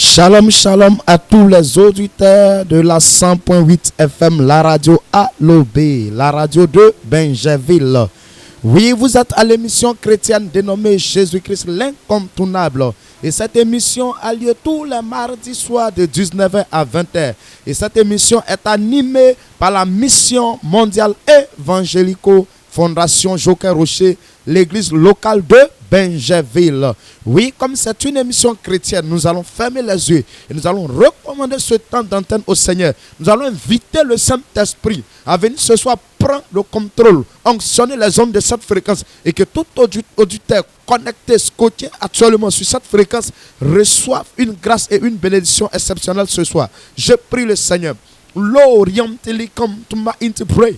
Shalom, shalom à tous les auditeurs de la 100.8 FM, la radio ALOB, la radio de Benjerville. Oui, vous êtes à l'émission chrétienne dénommée Jésus-Christ l'incontournable. Et cette émission a lieu tous les mardis soirs de 19h à 20h. Et cette émission est animée par la mission mondiale évangélico Fondation Joker Rocher, l'église locale de Benjerville. Oui, comme c'est une émission chrétienne, nous allons fermer les yeux et nous allons recommander ce temps d'antenne au Seigneur. Nous allons inviter le Saint-Esprit à venir ce soir prendre le contrôle, onctionner les ondes de cette fréquence et que tout auditeur connecté, scotché actuellement sur cette fréquence reçoive une grâce et une bénédiction exceptionnelle ce soir. Je prie le Seigneur. Lord, come to my into pray.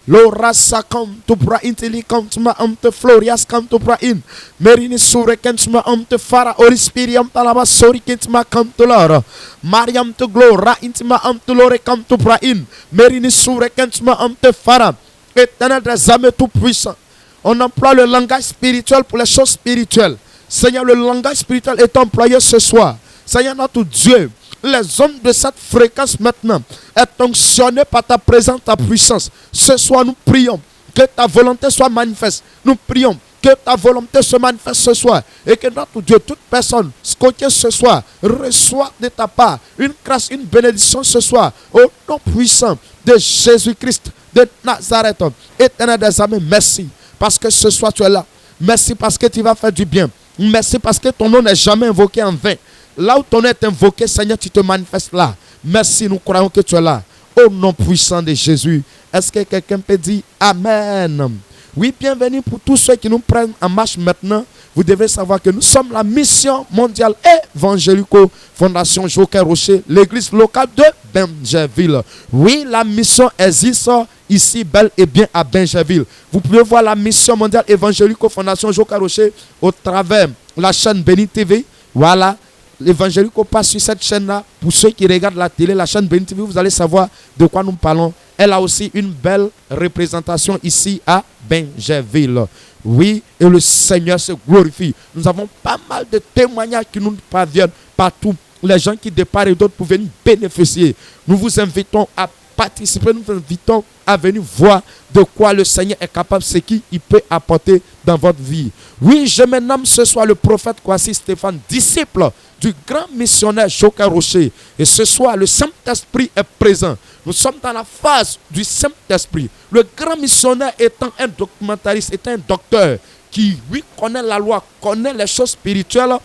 Lorasa come to bra inteli come to my Florias come to bra in Merini sure kent ma fara ori spiriam talaba sori kent ma come to Lord Mariam to glora intima to lore come to bra in Merini sure kent ma fara. Éternel des armées tout puissant, on emploie le langage spirituel pour les choses spirituelles. Seigneur, le langage spirituel est employé ce soir. Seigneur notre Dieu, les hommes de cette fréquence maintenant est onctionné par ta présence, ta puissance. Ce soir, nous prions que ta volonté soit manifeste. Nous prions que ta volonté se manifeste ce soir. Et que notre Dieu, toute personne scotchée ce soir, reçoit de ta part une grâce, une bénédiction ce soir. Au nom puissant de Jésus-Christ de Nazareth. Éternel des armées, merci. Parce que ce soir, tu es là. Merci parce que tu vas faire du bien. Merci parce que ton nom n'est jamais invoqué en vain. Là où ton nom est invoqué, Seigneur, tu te manifestes là. Merci, nous croyons que tu es là. Au nom puissant de Jésus. Est-ce que quelqu'un peut dire Amen? Oui, bienvenue pour tous ceux qui nous prennent en marche maintenant. Vous devez savoir que nous sommes la mission mondiale évangélico Fondation Joker Rocher, l'église locale de Benjerville. Oui, la mission existe ici, bel et bien à Benjerville. Vous pouvez voir la mission mondiale évangélico Fondation Joker Rocher au travers de la chaîne Béni TV. Voilà. L'évangélico passe sur cette chaîne-là. Pour ceux qui regardent la télé, la chaîne Béni TV, vous allez savoir de quoi nous parlons. Elle a aussi une belle représentation ici à Benjerville. Oui, et le Seigneur se glorifie. Nous avons pas mal de témoignages qui nous parviennent partout. Les gens qui de part et d'autre pour venir bénéficier. Nous vous invitons à participer, nous vous invitons à venir voir de quoi le Seigneur est capable, ce qu'il peut apporter dans votre vie. Oui, je me nomme ce soir le prophète Kwasi Stéphane, disciple du grand missionnaire Joker Rocher. Et ce soir, le Saint-Esprit est présent. Nous sommes dans la phase du Saint-Esprit. Le grand missionnaire étant un documentariste, étant un docteur qui, oui, connaît la loi, connaît les choses spirituelles,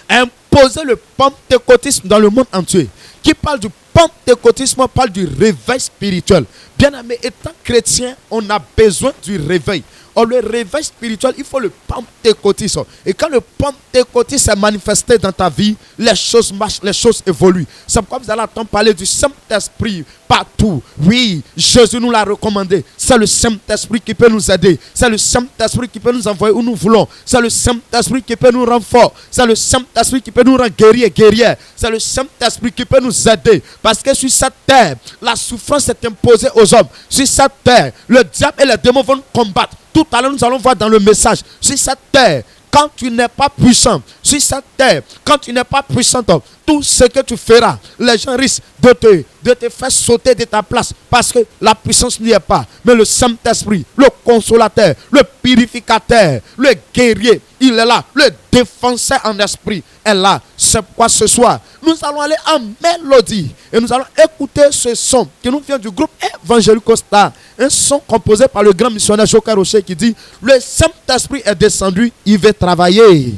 a imposé le pentecôtisme dans le monde entier. Qui parle du pentecôtisme, parle du réveil spirituel. Bien aimé, étant chrétien, on a besoin du réveil. Or, le réveil spirituel, il faut le pentecôtisme. Et quand le pentecôtisme est manifesté dans ta vie, les choses marchent, les choses évoluent. C'est pourquoi vous allez entendre parler du Saint-Esprit partout. Oui, Jésus nous l'a recommandé. C'est le Saint-Esprit qui peut nous aider. C'est le Saint-Esprit qui peut nous envoyer où nous voulons. C'est le Saint-Esprit qui peut nous rendre forts. C'est le Saint-Esprit qui peut nous rendre guerriers, guerrières. C'est le Saint-Esprit qui peut nous aider. Parce que sur cette terre, la souffrance est imposée aux hommes. Sur cette terre, le diable et les démons vont nous combattre. Tout à l'heure, nous allons voir dans le message. Sur cette terre, quand tu n'es pas puissant, sur cette terre, quand tu n'es pas puissant, tout ce que tu feras, les gens risquent de te faire sauter de ta place parce que la puissance n'y est pas. Mais le Saint-Esprit, le consolateur, le purificateur, le guerrier, il est là. Le défenseur en esprit est là. C'est pourquoi ce soir, nous allons aller en mélodie et nous allons écouter ce son qui nous vient du groupe Évangélico Star. Un son composé par le grand missionnaire Joker Rocher qui dit: le Saint-Esprit est descendu, il veut travailler.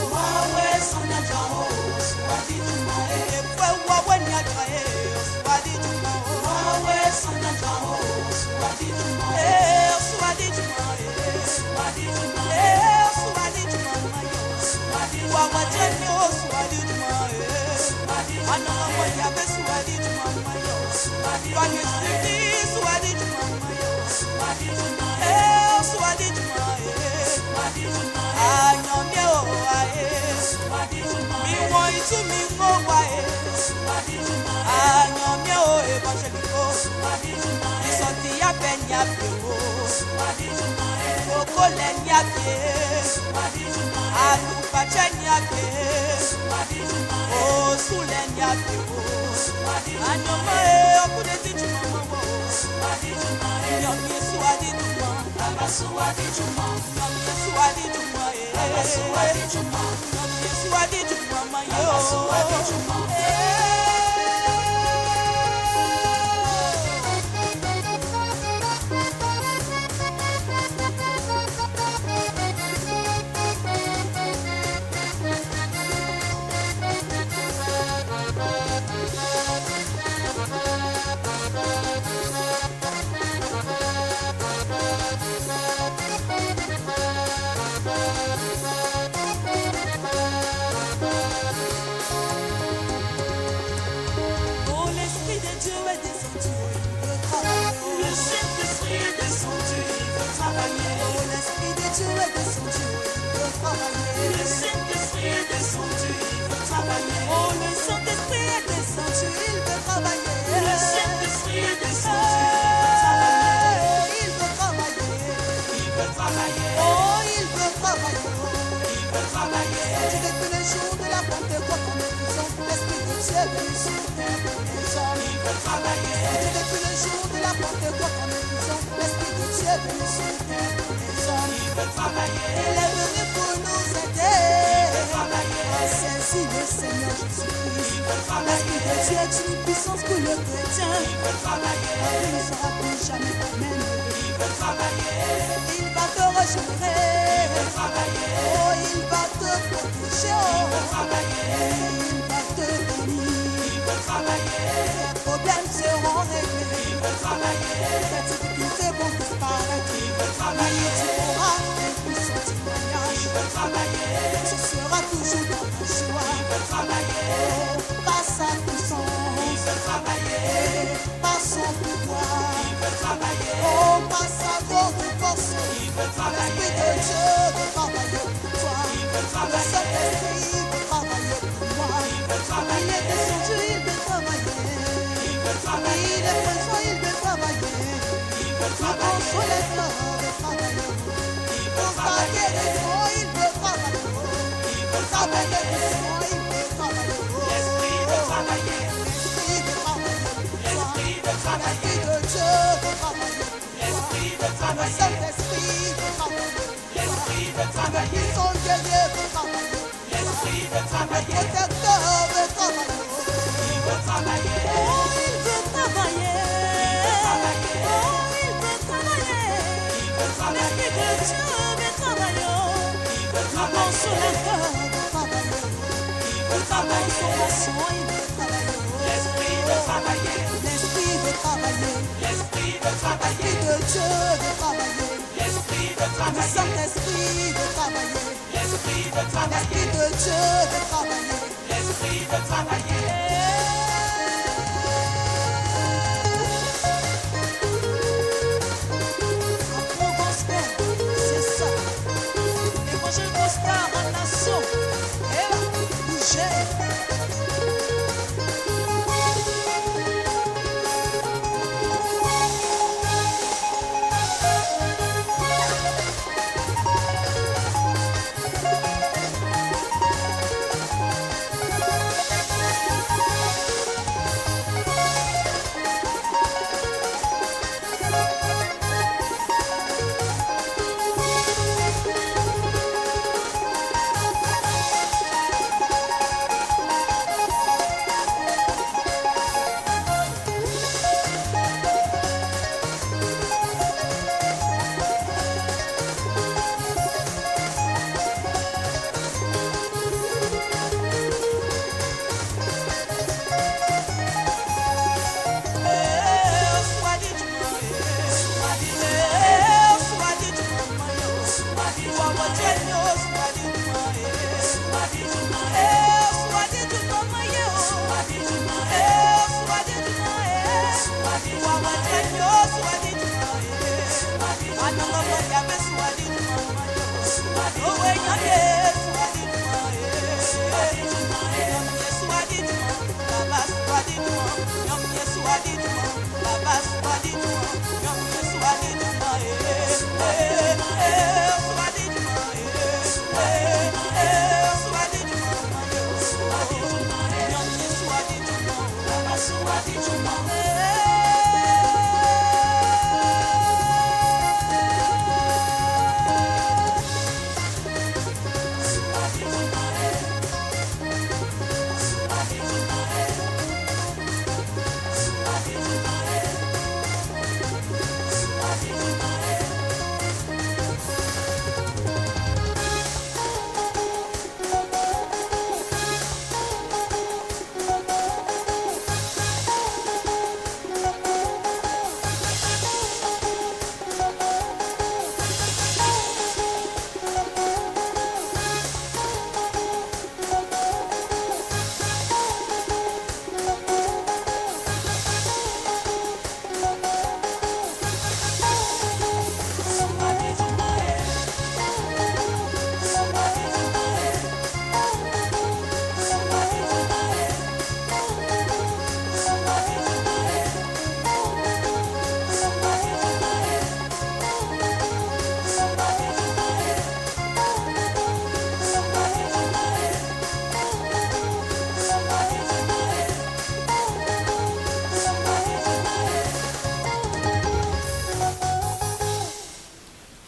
Always on the job.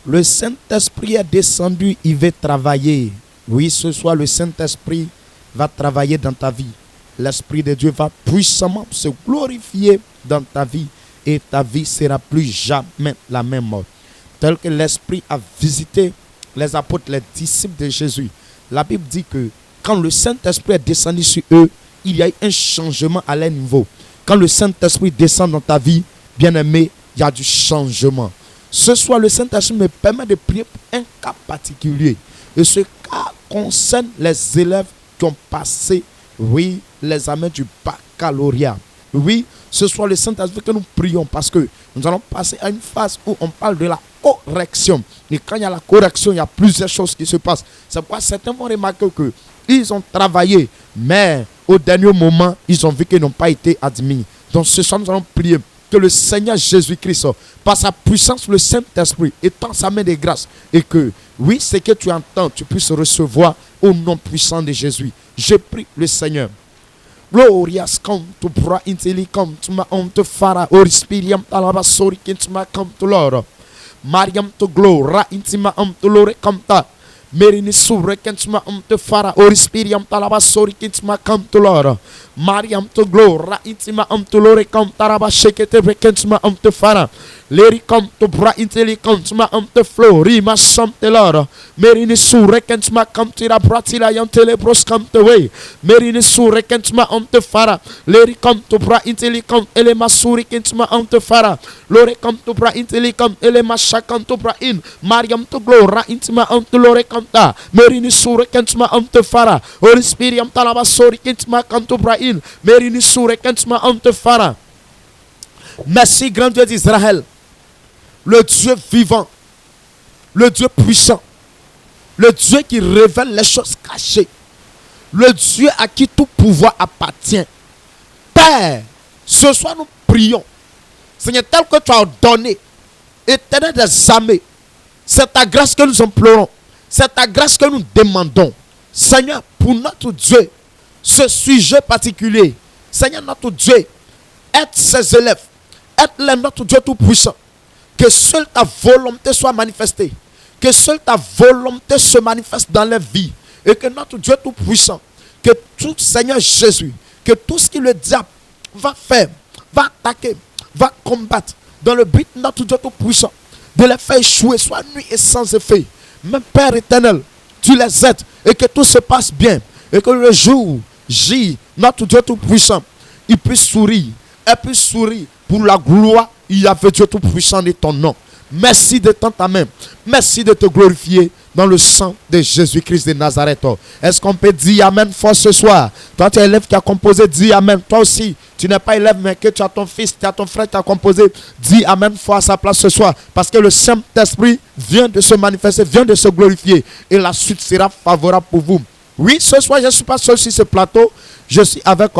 Le Saint-Esprit est descendu, il veut travailler. Oui, ce soir, le Saint-Esprit va travailler dans ta vie. L'Esprit de Dieu va puissamment se glorifier dans ta vie et ta vie sera plus jamais la même. Tel que l'Esprit a visité les apôtres, les disciples de Jésus. La Bible dit que quand le Saint-Esprit est descendu sur eux, il y a eu un changement à leur niveau. Quand le Saint-Esprit descend dans ta vie, bien-aimé, il y a du changement. Ce soir, le Saint-Esprit me permet de prier pour un cas particulier. Et ce cas concerne les élèves qui ont passé, oui, les examens du baccalauréat. Oui, ce soir, le Saint-Esprit que nous prions parce que nous allons passer à une phase où on parle de la correction. Et quand il y a la correction, il y a plusieurs choses qui se passent. C'est pourquoi certains vont remarquer qu'ils ont travaillé, mais au dernier moment, ils ont vu qu'ils n'ont pas été admis. Donc ce soir, nous allons prier que le Seigneur Jésus-Christ, par sa puissance, le Saint-Esprit, étend sa main de grâce. Et que, oui, ce que tu entends, tu puisses recevoir au nom puissant de Jésus. Je prie le Seigneur. Glorias canto pra intellicam tuma onto fara orispiriam talabasori kintuma canto loro. Mariam to glora intima onto lore canta. Merini sure kentuma onto fara orispiriam talabasori kintuma canto loro. Mariam to glora intima onto lore cantaraba shekete kentuma onto fara. Leri canto bra intellicam tuma onto flori ma sante loro. Merini sure kentuma cantira bratila yantele bros canto way. Merini sure kentuma onto fara. Leri canto bra intellicam ele masuri kentuma onto fara. Lore canto bra intellicam ele mashakanto bra in. Mariam to glora intima onto lore canta. Merini sure kentuma onto fara. Holy Spirit talabasori kentuma canto bra in. Merini sure kentuma onto fara. Merci grand Dieu d'Israël. Le Dieu vivant, le Dieu puissant, le Dieu qui révèle les choses cachées, le Dieu à qui tout pouvoir appartient. Père, ce soir nous prions. Seigneur, tel que tu as ordonné, Éternel des armées, c'est ta grâce que nous implorons, c'est ta grâce que nous demandons. Seigneur, pour notre Dieu, ce sujet particulier, Seigneur notre Dieu, aide ses élèves, aide-les notre Dieu tout puissant. Que seule ta volonté soit manifestée. Que seule ta volonté se manifeste dans leur vie. Et que notre Dieu tout-puissant, que tout Seigneur Jésus, que tout ce que le diable va faire, va attaquer, va combattre, dans le but de notre Dieu tout-puissant, de les faire échouer, soit nuit et sans effet. Même Père éternel, tu les aides et que tout se passe bien. Et que le jour, J, notre Dieu tout-puissant, il puisse sourire. Et puisse sourire pour la gloire. Il y avait Dieu tout-puissant de ton nom. Merci de tendre ta main. Merci de te glorifier dans le sang de Jésus-Christ de Nazareth. Est-ce qu'on peut dire Amen fort ce soir? Toi, tu es élève qui a composé, dis Amen. Toi aussi, tu n'es pas élève, mais que tu as ton fils, tu as ton frère qui a composé, dis Amen fort à sa place ce soir. Parce que le Saint-Esprit vient de se manifester, vient de se glorifier. Et la suite sera favorable pour vous. Oui, ce soir, je ne suis pas seul sur ce plateau. Je suis avec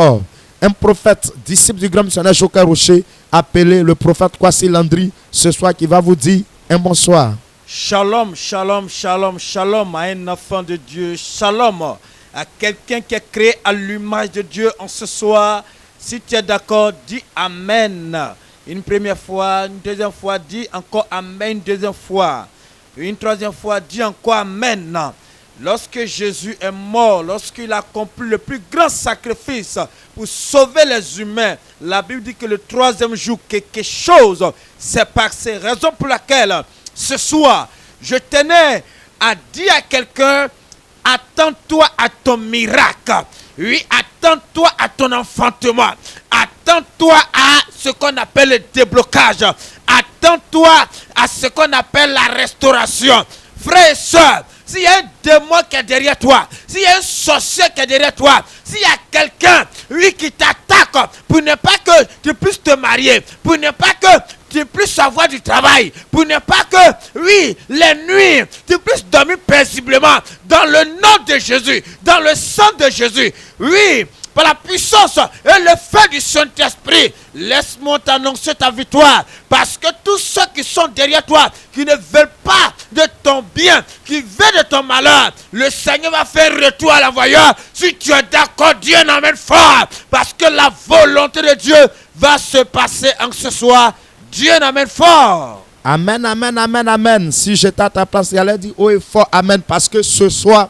un prophète, disciple du grand missionnaire Joker Rocher, appelé le prophète Kwasi Landry, ce soir qui va vous dire un bonsoir. Shalom, shalom, shalom, shalom à un enfant de Dieu. Shalom à quelqu'un qui est créé à l'image de Dieu en ce soir. Si tu es d'accord, dis Amen. Une première fois, une deuxième fois, dis encore Amen une deuxième fois. Une troisième fois, dis encore Amen. Lorsque Jésus est mort, lorsqu'il a accompli le plus grand sacrifice pour sauver les humains, la Bible dit que le troisième jour, quelque chose s'est passé. Raison pour laquelle, ce soir, je tenais à dire à quelqu'un, attends-toi à ton miracle. Oui, attends-toi à ton enfantement. Attends-toi à ce qu'on appelle le déblocage. Attends-toi à ce qu'on appelle la restauration. Frères et sœurs, s'il y a un démon qui est derrière toi, s'il y a un sorcier qui est derrière toi, s'il y a quelqu'un, oui, qui t'attaque pour ne pas que tu puisses te marier, pour ne pas que tu puisses avoir du travail, pour ne pas que, oui, les nuits, tu puisses dormir paisiblement, dans le nom de Jésus, dans le sang de Jésus, oui, par la puissance et le feu du Saint-Esprit, laisse-moi t'annoncer ta victoire. Parce que tous ceux qui sont derrière toi, qui ne veulent pas de ton bien, qui veulent de ton malheur, le Seigneur va faire retour à l'envoyeur. Si tu es d'accord, Dieu n'amène fort. Parce que la volonté de Dieu va se passer en ce soir. Dieu n'amène fort. Amen, amen, amen, amen. Si j'étais à ta place, j'allais dire haut et fort amen. Parce que ce soir,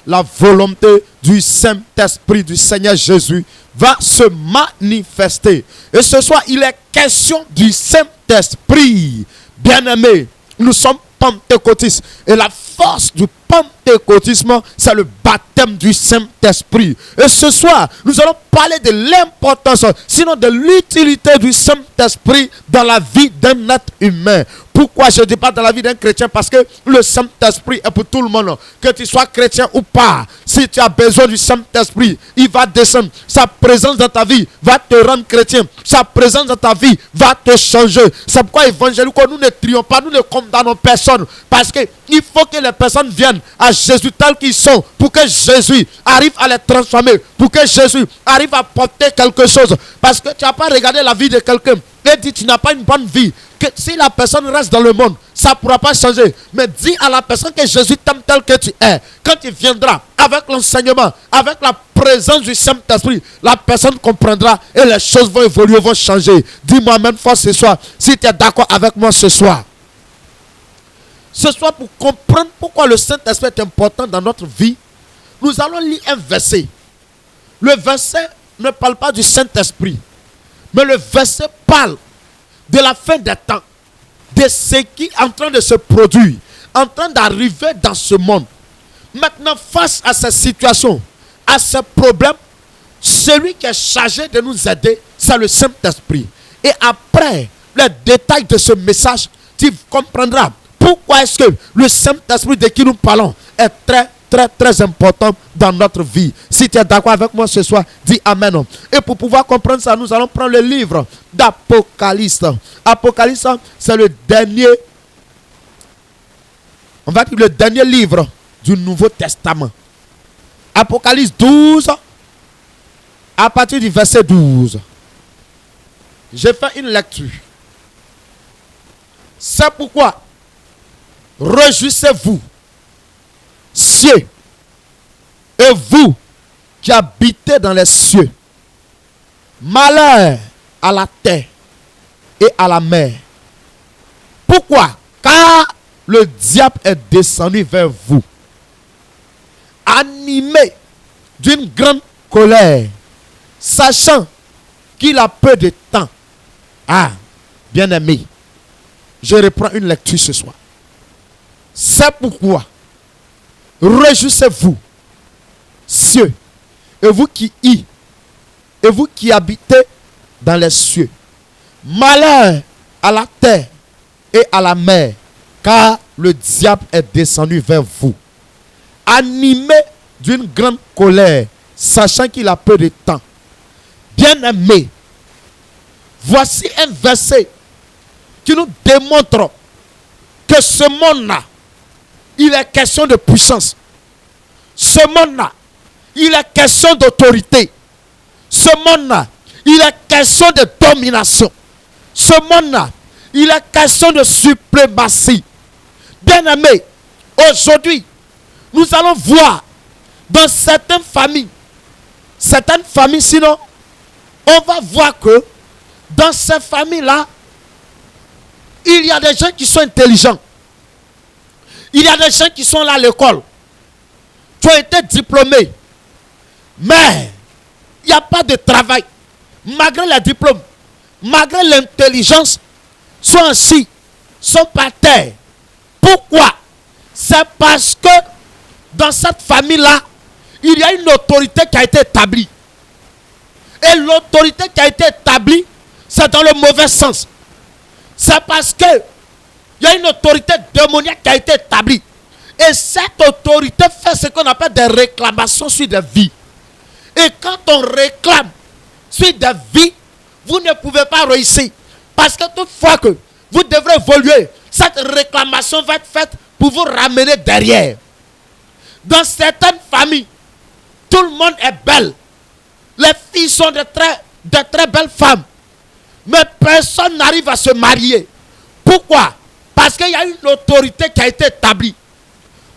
la volonté du Saint-Esprit du Seigneur Jésus va se manifester. Et ce soir, il est question du Saint-Esprit. Bien-aimés, nous sommes pentecôtistes. Et la force du pentecôtisme, c'est le baptême du Saint-Esprit. Et ce soir, nous allons parler de l'importance, sinon de l'utilité du Saint-Esprit dans la vie d'un être humain. Pourquoi je dis pas dans la vie d'un chrétien? Parce que le Saint-Esprit est pour tout le monde. Que tu sois chrétien ou pas, si tu as besoin du Saint-Esprit, il va descendre. Sa présence dans ta vie va te rendre chrétien. Sa présence dans ta vie va te changer. C'est pourquoi évangélique, nous ne trions pas, nous ne condamnons personne. Parce que il faut que les personnes viennent à Jésus tel qu'ils sont, pour que Jésus arrive à les transformer, pour que Jésus arrive à porter quelque chose. Parce que tu n'as pas regardé la vie de quelqu'un et dit tu n'as pas une bonne vie. Que si la personne reste dans le monde, ça ne pourra pas changer. Mais dis à la personne que Jésus t'aime tel que tu es. Quand il viendra avec l'enseignement, avec la présence du Saint-Esprit, la personne comprendra et les choses vont évoluer, vont changer. Dis-moi même fort ce soir, si tu es d'accord avec moi ce soir. Ce soir, pour comprendre pourquoi le Saint-Esprit est important dans notre vie, nous allons lire un verset. Le verset ne parle pas du Saint-Esprit, mais le verset parle de la fin des temps, de ce qui est en train de se produire, en train d'arriver dans ce monde. Maintenant, face à cette situation, à ce problème, celui qui est chargé de nous aider, c'est le Saint-Esprit. Et après les détails de ce message, tu comprendras pourquoi est-ce que le Saint-Esprit de qui nous parlons est très, très, très important dans notre vie. Si tu es d'accord avec moi ce soir, dis Amen. Et pour pouvoir comprendre ça, nous allons prendre le livre d'Apocalypse. Apocalypse, c'est le dernier, on va dire le dernier livre du Nouveau Testament. Apocalypse 12, à partir du verset 12. J'ai fait une lecture. C'est pourquoi réjouissez-vous, cieux, et vous qui habitez dans les cieux. Malheur à la terre et à la mer. Pourquoi? Car le diable est descendu vers vous, animé d'une grande colère, sachant qu'il a peu de temps. Ah, bien-aimé, je reprends une lecture ce soir. C'est pourquoi réjouissez-vous, cieux, et vous qui habitez dans les cieux. Malheur à la terre et à la mer, car le diable est descendu vers vous, animé d'une grande colère, sachant qu'il a peu de temps. Bien-aimé, voici un verset qui nous démontre que ce monde-là, il est question de puissance. Ce monde-là, il est question d'autorité. Ce monde-là, il est question de domination. Ce monde-là, il est question de suprématie. Bien-aimés, aujourd'hui, nous allons voir dans certaines familles sinon, on va voir que dans ces familles-là, il y a des gens qui sont intelligents. Il y a des gens qui sont là à l'école. Tu as été diplômé. Mais il n'y a pas de travail. Malgré les diplômes, malgré l'intelligence, sont ainsi, sont par terre. Pourquoi? C'est parce que dans cette famille-là, il y a une autorité qui a été établie. Et l'autorité qui a été établie, c'est dans le mauvais sens. C'est parce que il y a une autorité démoniaque qui a été établie. Et cette autorité fait ce qu'on appelle des réclamations sur des vies. Et quand on réclame sur des vies, vous ne pouvez pas réussir. Parce que toutefois que vous devrez évoluer, cette réclamation va être faite pour vous ramener derrière. Dans certaines familles, tout le monde est belle. Les filles sont de très belles femmes. Mais personne n'arrive à se marier. Pourquoi? Parce qu'il y a une autorité qui a été établie.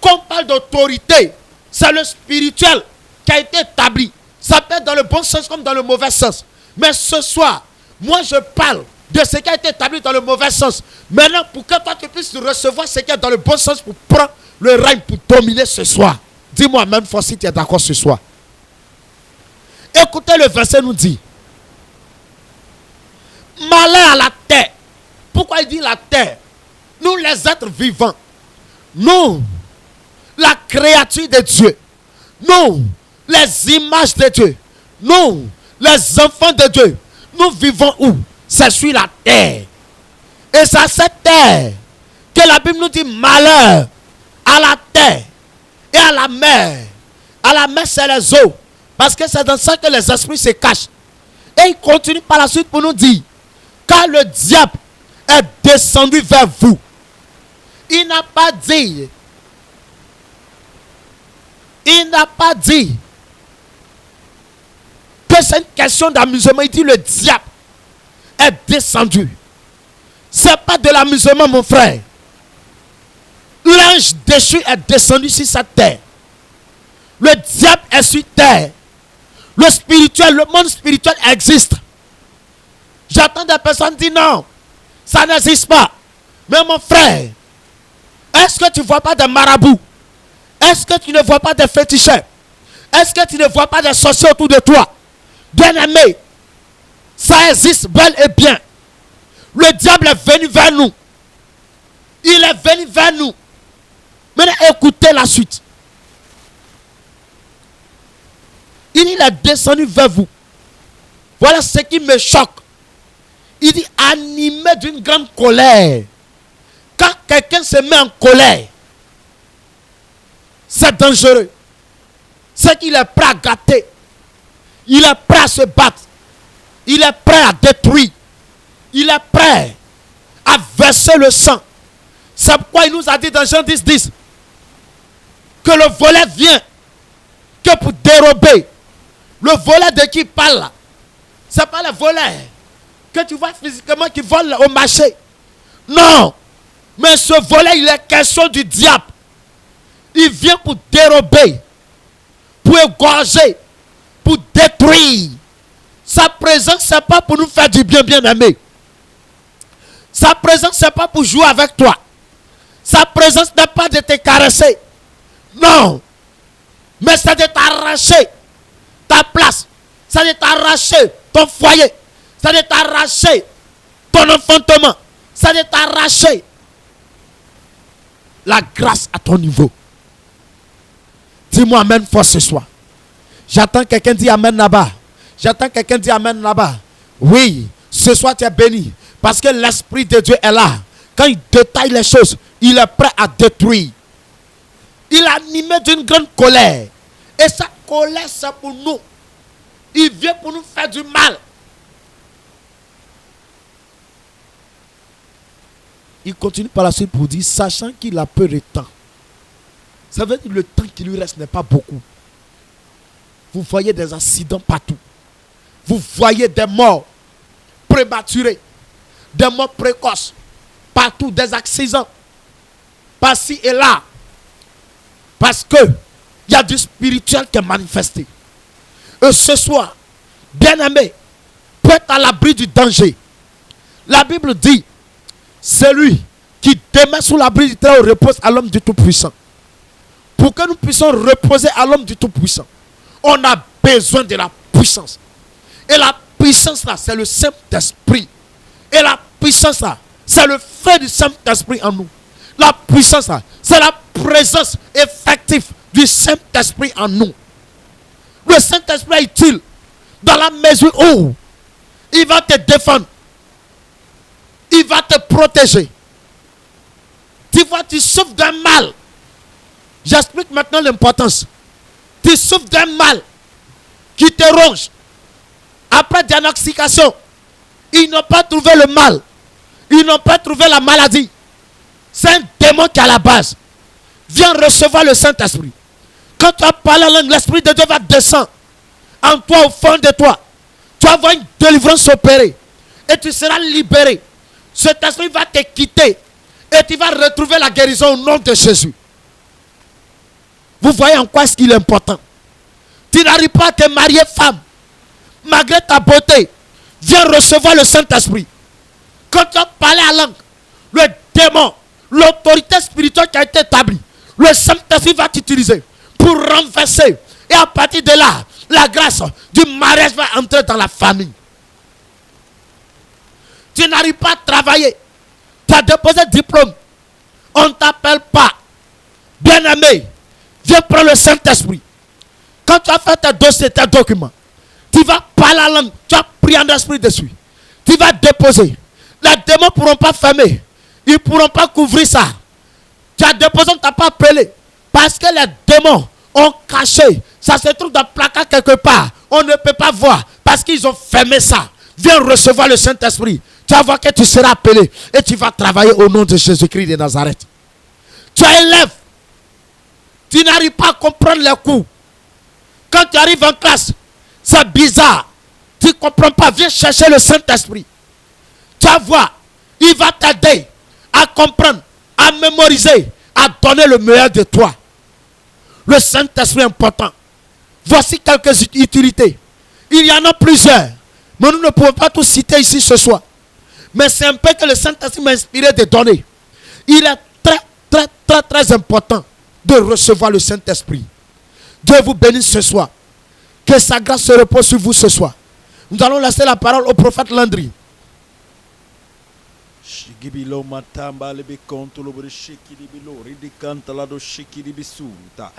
Quand on parle d'autorité, c'est le spirituel qui a été établi. Ça peut être dans le bon sens comme dans le mauvais sens. Mais ce soir, moi je parle de ce qui a été établi dans le mauvais sens. Maintenant, pour que toi tu puisses recevoir ce qui est dans le bon sens pour prendre le règne, pour dominer ce soir. Dis-moi même fois si tu es d'accord ce soir. Écoutez, le verset nous dit: malheur à la terre. Pourquoi il dit la terre? Nous les êtres vivants, nous, la créature de Dieu, nous, les images de Dieu, nous, les enfants de Dieu, nous vivons où? C'est sur la terre. Et c'est à cette terre que la Bible nous dit malheur à la terre et à la mer. À la mer, c'est les eaux. Parce que c'est dans ça que les esprits se cachent. Et il continue par la suite pour nous dire: car le diable est descendu vers vous. Il n'a pas dit que c'est une question d'amusement. Il dit le diable est descendu. C'est pas de l'amusement, mon frère. L'ange déchu est descendu sur cette terre. Le diable est sur terre. Le spirituel, le monde spirituel existe. J'entends des personnes dire non, ça n'existe pas. Mais mon frère, est-ce que tu ne vois pas des marabouts? Est-ce que tu ne vois pas des féticheurs? Est-ce que tu ne vois pas des sorciers autour de toi? Bien-aimé, ça existe bel et bien. Le diable est venu vers nous. Il est venu vers nous. Maintenant, écoutez la suite. Il est descendu vers vous. Voilà ce qui me choque. Il dit animé d'une grande colère. Quand quelqu'un se met en colère, c'est dangereux. C'est qu'il est prêt à gâter. Il est prêt à se battre. Il est prêt à détruire. Il est prêt à verser le sang. C'est pourquoi il nous a dit dans Jean 10, 10 que le volet vient que pour dérober. Le volet de qui parle là? Ce n'est pas le volet que tu vois physiquement qui vole au marché. Non. Mais ce volet, il est question du diable. Il vient pour dérober, pour égorger, pour détruire. Sa présence, ce n'est pas pour nous faire du bien, bien aimé. Sa présence, ce n'est pas pour jouer avec toi. Sa présence n'est pas de te caresser. Non. Mais c'est de t'arracher ta place. C'est de t'arracher ton foyer. C'est de t'arracher ton enfantement. C'est de t'arracher la grâce à ton niveau. Dis-moi amen fort ce soir. J'attends quelqu'un dire amen là-bas. J'attends quelqu'un dire amen là-bas. Oui, ce soir tu es béni. Parce que l'Esprit de Dieu est là. Quand il détaille les choses, il est prêt à détruire. Il est animé d'une grande colère. Et cette colère, c'est pour nous. Il vient pour nous faire du mal. Il continue par la suite pour dire, sachant qu'il a peu de temps. Ça veut dire que le temps qui lui reste n'est pas beaucoup. Vous voyez des accidents partout. vous voyez des morts prématurés, des morts précoces, partout des accidents, par-ci et là, parce que il y a du spirituel qui est manifesté. Et ce soir, bien-aimé, peut être à l'abri du danger. La Bible dit, celui qui demeure sous l'abri du Très-Haut repose à l'homme du Tout-Puissant. Pour que nous puissions reposer à l'homme du Tout-Puissant, on a besoin de la puissance. Et la puissance là, c'est le Saint-Esprit. Et la puissance là, c'est le feu du Saint-Esprit en nous. La puissance là, c'est la présence effective du Saint-Esprit en nous. Le Saint-Esprit est utile dans la mesure où il va te défendre. Il va te protéger. Tu vois, tu souffres d'un mal. J'explique maintenant l'importance. Tu souffres d'un mal qui te ronge. Après diagnostication, ils n'ont pas trouvé le mal. Ils n'ont pas trouvé la maladie. C'est un démon qui est à la base. Viens recevoir le Saint-Esprit. Quand tu as parlé en langue, l'Esprit de Dieu va descendre en toi, au fond de toi. Tu vas voir une délivrance opérée. Et tu seras libéré. Cet esprit va te quitter. Et tu vas retrouver la guérison au nom de Jésus. Vous voyez en quoi est-ce qu'il est important. Tu n'arrives pas à te marier femme. Malgré ta beauté. Viens recevoir le Saint-Esprit. Quand tu as parlé en langue, le démon, l'autorité spirituelle qui a été établie, le Saint-Esprit va t'utiliser pour renverser. Et à partir de là, la grâce du mariage va entrer dans la famille. Tu n'arrives pas à travailler. Tu as déposé le diplôme. On ne t'appelle pas. Bien-aimé, viens prendre le Saint-Esprit. Quand tu as fait tes dossiers, tes documents, tu vas parler la langue. Tu as pris un esprit dessus. Tu vas déposer. Les démons ne pourront pas fermer. Ils ne pourront pas couvrir ça. Tu as déposé, on ne t'a pas appelé. Parce que les démons ont caché. Ça se trouve dans le placard quelque part. On ne peut pas voir. Parce qu'ils ont fermé ça. Viens recevoir le Saint-Esprit. Tu vas voir que tu seras appelé. Et tu vas travailler au nom de Jésus-Christ de Nazareth. Tu es élève. Tu n'arrives pas à comprendre les cours. Quand tu arrives en classe, c'est bizarre. Tu ne comprends pas. Viens chercher le Saint-Esprit. Tu vas voir. Il va t'aider à comprendre, à mémoriser, à donner le meilleur de toi. Le Saint-Esprit est important. Voici quelques utilités. Il y en a plusieurs. Mais nous ne pouvons pas tous citer ici ce soir. Mais c'est un peu que le Saint-Esprit m'a inspiré de donner. Il est très important de recevoir le Saint-Esprit. Dieu vous bénisse ce soir. Que sa grâce se repose sur vous ce soir. Nous allons laisser la parole au prophète Landry. Shigibilo matamba lebe kontolo shikidibilo ridikantala do shikidibisunta.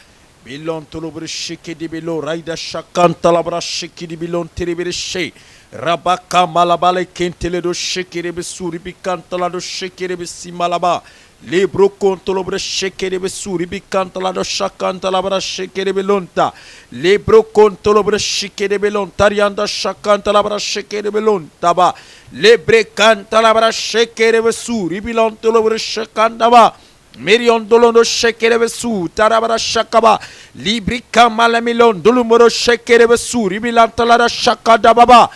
Bilon tolobre shikidibilo raida shakantala bra shikidibilon teribeshe. Rabaka malabale kentele do shikidibisuri bikantala do shikidibimalaba. Libro contolobre shikidibisuri bikantala do shakantala bra shikidibilonta. Libro contolobre shikidibilonta rianda shakantala bra shikidibilonta ba. Lebre cantalabra shekere besu ribilon tolobre shekandaba merion dolondo shekere besu tarabra shakaba libri kamalamilon dolumoro shekere besu ribilan talara shakadababa.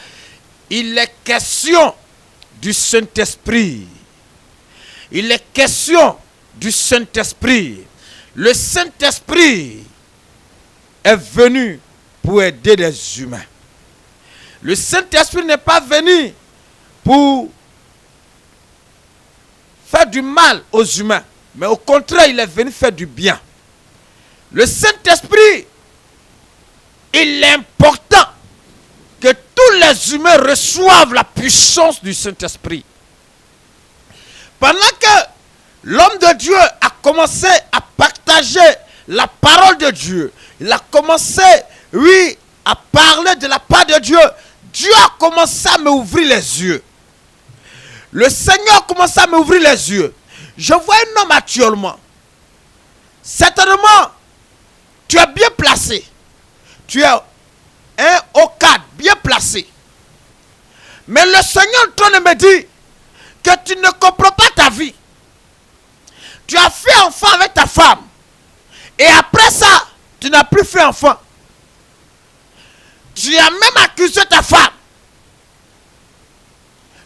Il est question du Saint-Esprit. Il est question du Saint-Esprit. Le Saint-Esprit est venu pour aider les humains. Le Saint-Esprit n'est pas venu pour faire du mal aux humains. Mais au contraire, il est venu faire du bien. Le Saint-Esprit, il est important que tous les humains reçoivent la puissance du Saint-Esprit. Pendant que l'homme de Dieu a commencé à partager la parole de Dieu, il a commencé, oui, à parler de la part de Dieu, Dieu a commencé à m'ouvrir les yeux. Le Seigneur commence à m'ouvrir les yeux. Je vois un homme actuellement. Certainement, tu es bien placé. Tu es un haut cadre, bien placé. Mais le Seigneur est en train de me dire que tu ne comprends pas ta vie. Tu as fait enfant avec ta femme. Et après ça, tu n'as plus fait enfant. Tu as même accusé ta femme.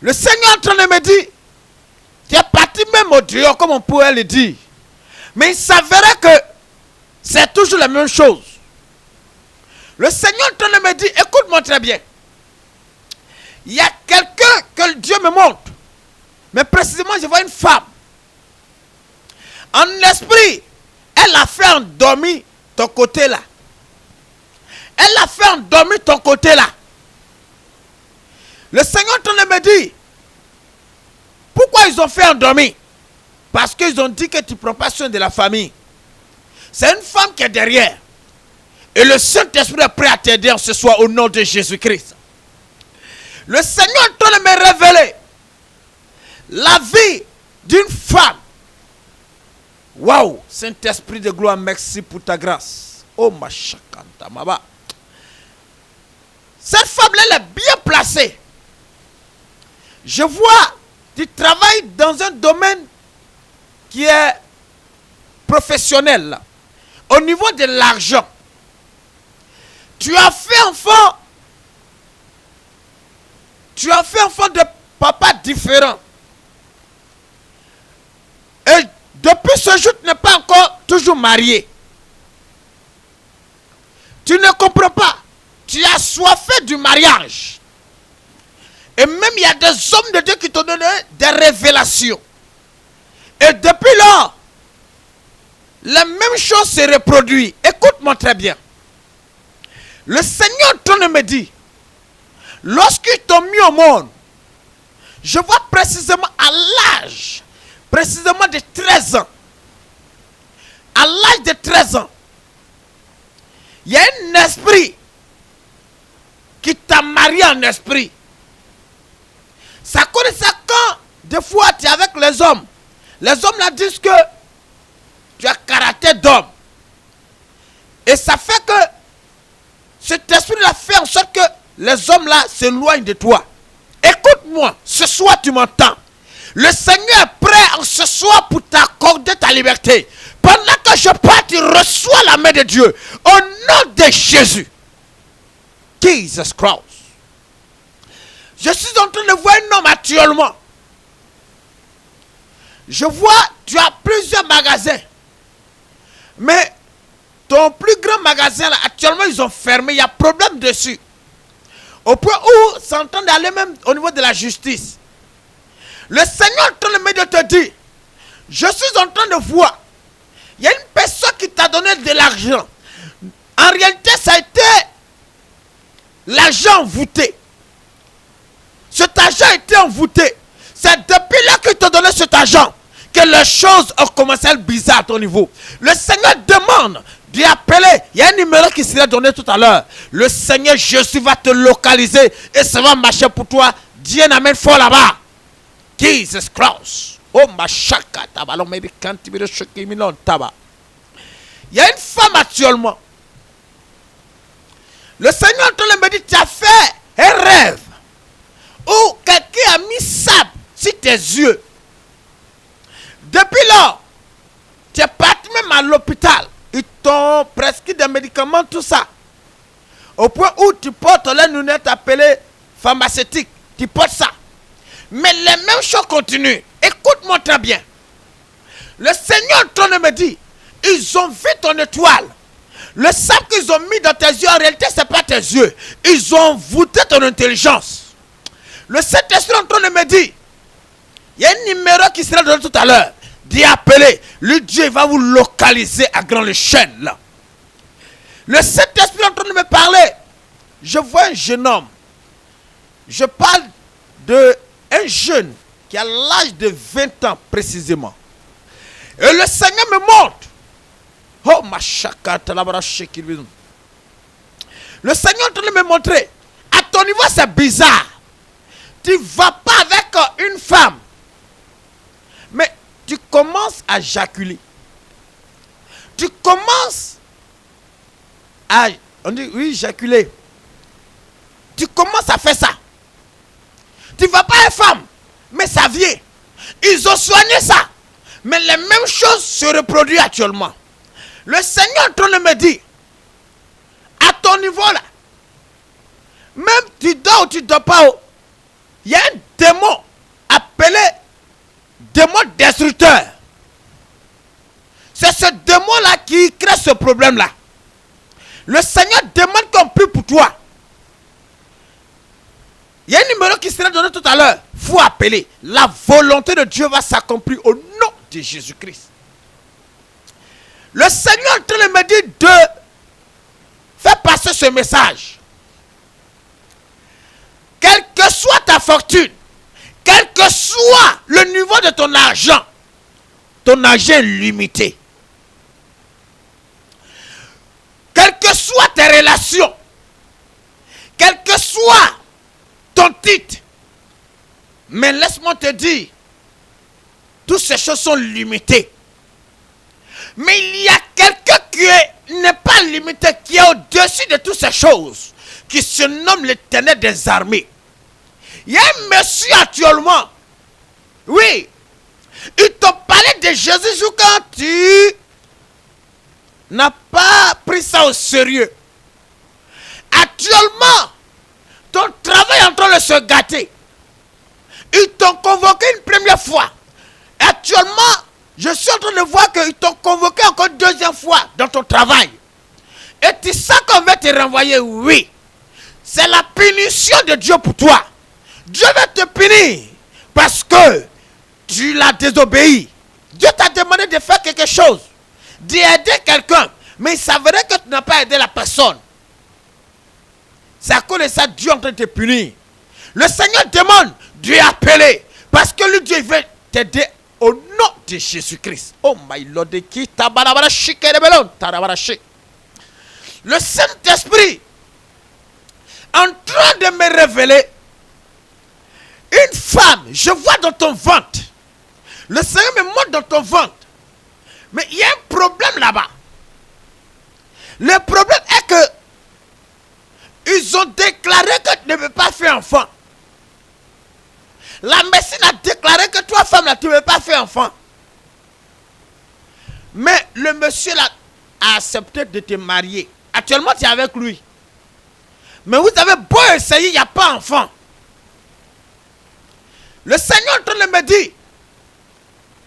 Le Seigneur est en train de me dire, tu es parti même au dehors, comme on pourrait le dire. Mais il s'avérait que c'est toujours la même chose. Le Seigneur est en train de me dire, écoute-moi très bien. Il y a quelqu'un que Dieu me montre. Mais précisément, je vois une femme. En esprit, elle a fait endormir ton côté là. Elle a fait endormir ton côté là. Le Seigneur est en train de me dire, pourquoi ils ont fait endormir? Parce qu'ils ont dit que tu ne prends pas soin de la famille. C'est une femme qui est derrière. Et le Saint-Esprit est prêt à t'aider ce soir au nom de Jésus-Christ. Le Seigneur est en train de me révéler la vie d'une femme. Waouh, Saint-Esprit de gloire, merci pour ta grâce. Oh ma chakanta maba. Cette femme-là, elle est bien placée. Je vois, tu travailles dans un domaine qui est professionnel, là. Au niveau de l'argent. Tu as fait enfant. Tu as fait enfant de papa différent. Et depuis ce jour, tu n'es pas encore toujours marié. Tu ne comprends pas. Tu as soifé du mariage. Et même il y a des hommes de Dieu qui t'ont donné des révélations. Et depuis là, la même chose se reproduit. Écoute-moi très bien. Le Seigneur est en train de me dire, lorsqu'ils t'ont mis au monde, je vois précisément à l'âge, précisément de 13 ans. À l'âge de 13 ans, il y a un esprit qui t'a marié en esprit. Ça connaît ça quand, des fois, tu es avec les hommes. Les hommes là disent que tu as caractère d'homme. Et ça fait que cet esprit-là fait en sorte que les hommes là s'éloignent de toi. Écoute-moi, ce soir tu m'entends. Le Seigneur est prêt en ce soir pour t'accorder ta liberté. Pendant que je parle, tu reçois la main de Dieu. Au nom de Jésus. Jesus Christ. Je suis en train de voir un homme actuellement. Je vois, tu as plusieurs magasins. Mais ton plus grand magasin, là, actuellement, ils ont fermé. Il y a problème dessus. Au point où s'entend d'aller même au niveau de la justice. Le Seigneur est en train de te dire, je suis en train de voir. Il y a une personne qui t'a donné de l'argent. En réalité, ça a été l'argent envoûté. Cet argent a été envoûté. C'est depuis là qu'il t'a donné cet argent que les choses ont commencé à être bizarres à ton niveau. Le Seigneur demande d'y appeler. Il y a un numéro qui sera donné tout à l'heure. Le Seigneur Jésus va te localiser et ça va marcher pour toi. Dieu n'amène fort là-bas. Jesus Christ. Oh ma chaka tabalon maybe can't be the shaky milon taba. Il y a une femme actuellement. Le Seigneur te me dit, tu as fait un rêve où quelqu'un a mis sable sur tes yeux. Depuis là, tu es parti même à l'hôpital. Ils t'ont prescrit des médicaments, tout ça. Au point où tu portes les lunettes appelées pharmaceutiques. Tu portes ça. Mais les mêmes choses continuent. Écoute-moi très bien. Le Seigneur est en train de me dire, ils ont vu ton étoile. Le sable qu'ils ont mis dans tes yeux, en réalité, ce n'est pas tes yeux. Ils ont voûté ton intelligence. Le Saint-Esprit est en train de me dire, il y a un numéro qui sera donné tout à l'heure. D'y appeler. Le Dieu va vous localiser à grande chaîne là. Le Saint-Esprit est en train de me parler. Je vois un jeune homme. Je parle d'un jeune qui a l'âge de 20 ans précisément. Et le Seigneur me montre. Oh ma chakata la baracheki. Le Seigneur est en train de me montrer. À ton niveau c'est bizarre. Tu ne vas pas avec une femme. Mais tu commences à jaculer. Tu commences à... On dit oui, jaculer. Tu commences à faire ça. Tu ne vas pas être femme. Mais ça vient. Ils ont soigné ça. Mais les mêmes choses se reproduisent actuellement. Le Seigneur est en train de me dire, à ton niveau là, même tu dors ou tu ne dors pas, il y a un démon appelé démon destructeur. C'est ce démon-là qui crée ce problème-là. Le Seigneur demande qu'on prie pour toi. Il y a un numéro qui sera donné tout à l'heure. Il faut appeler. La volonté de Dieu va s'accomplir au nom de Jésus-Christ. Le Seigneur est en train de me dire de faire passer ce message. Quelle que soit ta fortune, quel que soit le niveau de ton argent est limité. Quelles que soient tes relations, quel que soit ton titre, mais laisse-moi te dire, toutes ces choses sont limitées. Mais il y a quelqu'un qui n'est pas limité, qui est au-dessus de toutes ces choses, qui se nomme l'Éternel des armées. Il y a un monsieur actuellement, oui, il t'a parlé de Jésus quand tu n'as pas pris ça au sérieux. Actuellement, ton travail est en train de se gâter. Ils t'ont convoqué une première fois. Actuellement, je suis en train de voir qu'ils t'ont convoqué encore une deuxième fois dans ton travail. Et tu sens qu'on va te renvoyer, oui. C'est la punition de Dieu pour toi. Dieu va te punir parce que tu l'as désobéi. Dieu t'a demandé de faire quelque chose, d'aider quelqu'un, mais il s'avérait que tu n'as pas aidé la personne. C'est à cause de ça Dieu est en train de te punir. Le Seigneur demande, Dieu est appelé, parce que lui Dieu veut t'aider au nom de Jésus-Christ. Oh my Lord, le Saint-Esprit en train de me révéler une femme, je vois dans ton ventre. Le Seigneur me montre dans ton ventre. Mais il y a un problème là-bas. Le problème est que ils ont déclaré que tu ne peux pas faire enfant. La médecine a déclaré que toi, femme, là, tu ne peux pas faire enfant. Mais le monsieur là a accepté de te marier. Actuellement, tu es avec lui. Mais vous avez beau essayer, il n'y a pas enfant. Le Seigneur est en train de me dire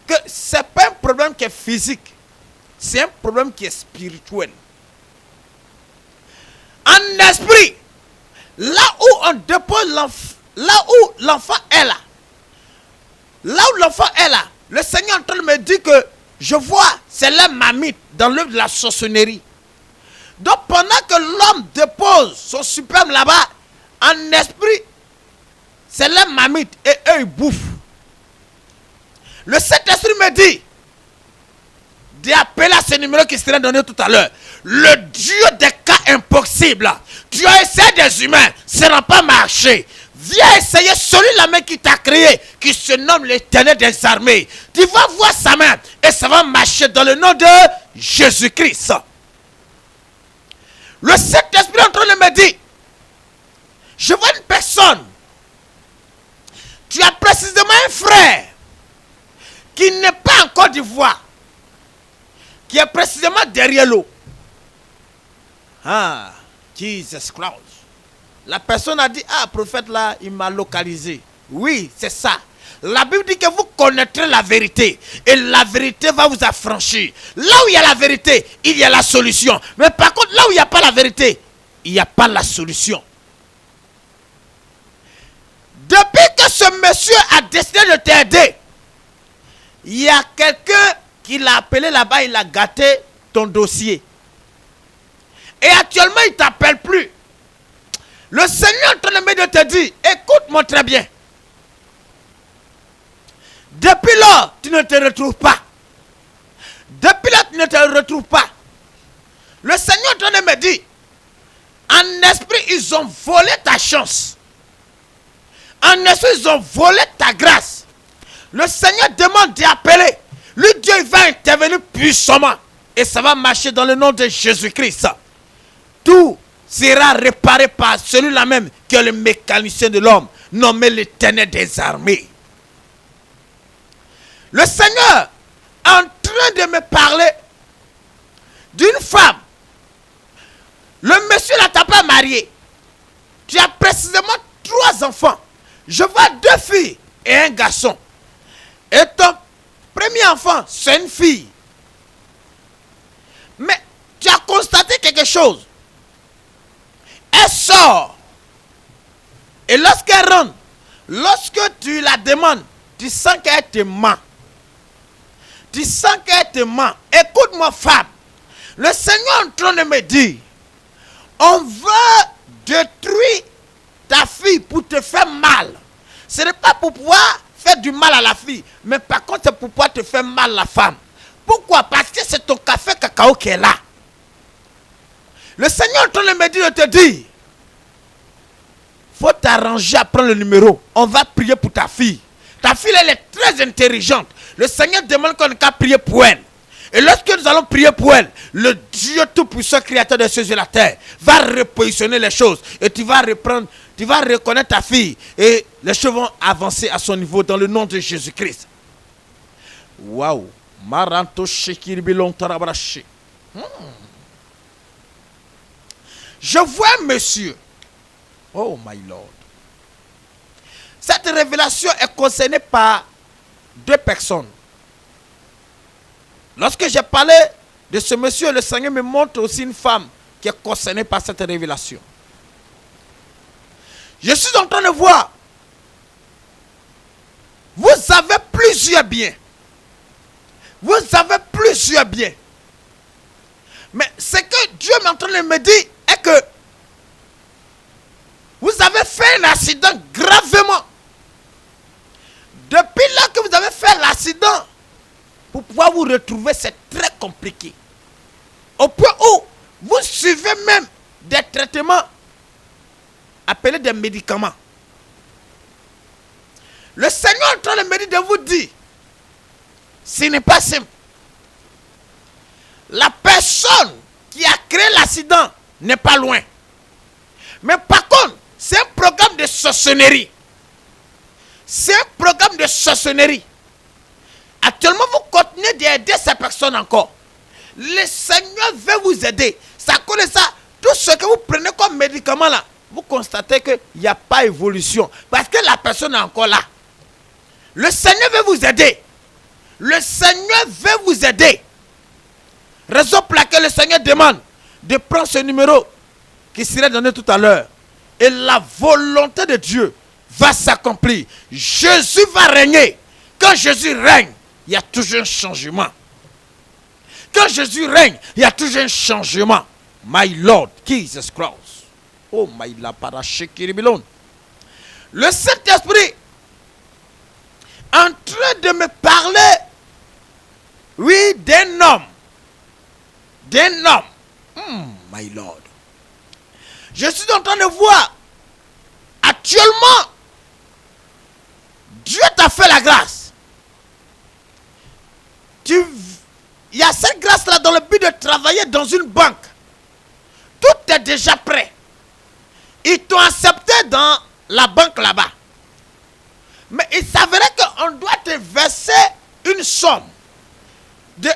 que ce n'est pas un problème qui est physique. C'est un problème qui est spirituel. En esprit, là où on dépose l'enfant, là où l'enfant est là, le Seigneur est en train de me dire que je vois, c'est la mamite dans l'œuvre de la sorcellerie. Donc pendant que l'homme dépose son superbe là-bas, en esprit, c'est la mamite et eux ils bouffent. Le Saint-Esprit me dit d'appeler à ce numéro qui sera donné tout à l'heure. Le Dieu des cas impossibles. Tu as essayé des humains, ça n'a pas marché. Viens essayer celui-là même qui t'a créé, qui se nomme l'Éternel des armées. Tu vas voir sa main et ça va marcher dans le nom de Jésus-Christ. Le Saint-Esprit est en train de me dire, je vois une personne, tu as précisément un frère qui n'est pas en Côte d'Ivoire, qui est précisément derrière l'eau. Ah, Jesus Christ. La personne a dit, ah, prophète là, il m'a localisé. Oui, c'est ça. La Bible dit que vous connaîtrez la vérité. Et la vérité va vous affranchir. Là où il y a la vérité, il y a la solution. Mais par contre, là où il n'y a pas la vérité, il n'y a pas la solution. Depuis que ce monsieur a décidé de t'aider, il y a quelqu'un qui l'a appelé là-bas, il a gâté ton dossier. Et actuellement, il ne t'appelle plus. Le Seigneur est en train de te dire, écoute-moi très bien. Depuis là, tu ne te retrouves pas. Depuis là, tu ne te retrouves pas. Le Seigneur est en train de me dire, en esprit, ils ont volé ta chance. En esprit, ils ont volé ta grâce. Le Seigneur demande d'appeler. Lui, Dieu, il va intervenir puissamment. Et ça va marcher dans le nom de Jésus-Christ. Tout sera réparé par celui-là même qui est le mécanicien de l'homme, nommé l'Éternel des armées. Le Seigneur est en train de me parler d'une femme. Le monsieur ne t'a pas marié. Tu as précisément 3 enfants. je vois 2 filles et un garçon. Et ton premier enfant, c'est une fille. Mais tu as constaté quelque chose. Elle sort. Et lorsqu'elle rentre, lorsque tu la demandes, tu sens qu'elle te ment. Tu sens qu'elle te ment. Écoute-moi, femme. Le Seigneur est en train de me dire, on veut détruire ta fille pour te faire mal. Ce n'est pas pour pouvoir faire du mal à la fille, mais par contre, c'est pour pouvoir te faire mal à la femme. Pourquoi? Parce que c'est ton café cacao qui est là. Le Seigneur est en train de me dire, de te dire, faut t'arranger à prendre le numéro. On va prier pour ta fille. Ta fille, elle est très intelligente. Le Seigneur demande qu'on ait qu'à prier pour elle. Et lorsque nous allons prier pour elle, le Dieu Tout-Puissant, Créateur des cieux et de la terre, va repositionner les choses. Et tu vas reprendre, tu vas reconnaître ta fille. Et les choses vont avancer à son niveau dans le nom de Jésus-Christ. Waouh! Maranto Shekirbilon Tarabraché. Je vois un monsieur. Oh my Lord. Cette révélation est concernée par 2 personnes. Lorsque j'ai parlé de ce monsieur, le Seigneur me montre aussi une femme qui est concernée par cette révélation. Je suis en train de voir. Vous avez plusieurs biens. Vous avez plusieurs biens. Mais ce que Dieu est en train de me dire est que vous avez fait un accident gravement. Depuis là que vous avez fait l'accident, pour pouvoir vous retrouver, c'est très compliqué. Au point où vous suivez même des traitements appelés des médicaments. Le Seigneur est en train de me dire de vous dire, ce n'est pas simple. La personne qui a créé l'accident n'est pas loin. Mais par contre, c'est un programme de sorcellerie. C'est un programme de sorcellerie. Actuellement, vous continuez d'aider ces personnes encore. Le Seigneur veut vous aider. Ça connaît ça. Tout ce que vous prenez comme médicament là, vous constatez qu'il n'y a pas évolution. Parce que la personne est encore là. Le Seigneur veut vous aider. Le Seigneur veut vous aider. Raison pour laquelle le Seigneur demande de prendre ce numéro qui serait donné tout à l'heure. Et la volonté de Dieu va s'accomplir. Jésus va régner. Quand Jésus règne, il y a toujours un changement. Quand Jésus règne, il y a toujours un changement. My Lord, Jesus Christ. Oh my la parachekiribilon. Le Saint-Esprit en train de me parler, oui, d'un homme. D'un homme. My Lord. Je suis en train de voir, actuellement, Dieu t'a fait la grâce. Il y a cette grâce-là dans le but de travailler dans une banque. Tout est déjà prêt. Ils t'ont accepté dans la banque là-bas. Mais il s'avérait qu'on doit te verser une somme. De 1,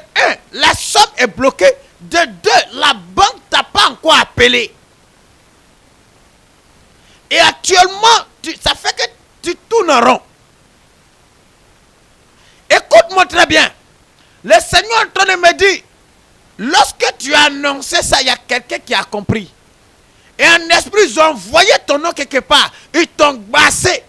la somme est bloquée. De 2, la banque ne t'a pas encore appelé. Et actuellement, ça fait que tu tournes en rond. Écoute-moi très bien. Le Seigneur est en train de me dire, lorsque tu as annoncé ça, il y a quelqu'un qui a compris. Et un esprit, ils ont envoyé ton nom quelque part. Ils t'ont bassé.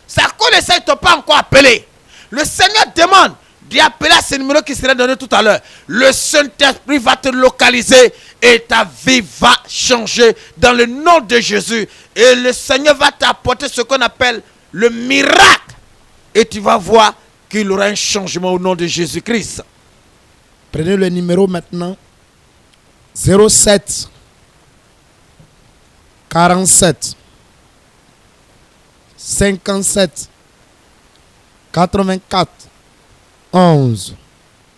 Ça connaît ça, ils ne t'ont pas encore appelé. Le Seigneur demande d'y appeler à ce numéro qui sera donné tout à l'heure. Le Saint-Esprit va te localiser et ta vie va changer dans le nom de Jésus. Et le Seigneur va t'apporter ce qu'on appelle le miracle. Et tu vas voir qu'il y aura un changement au nom de Jésus-Christ. Prenez le numéro maintenant. 07 47 57 84 11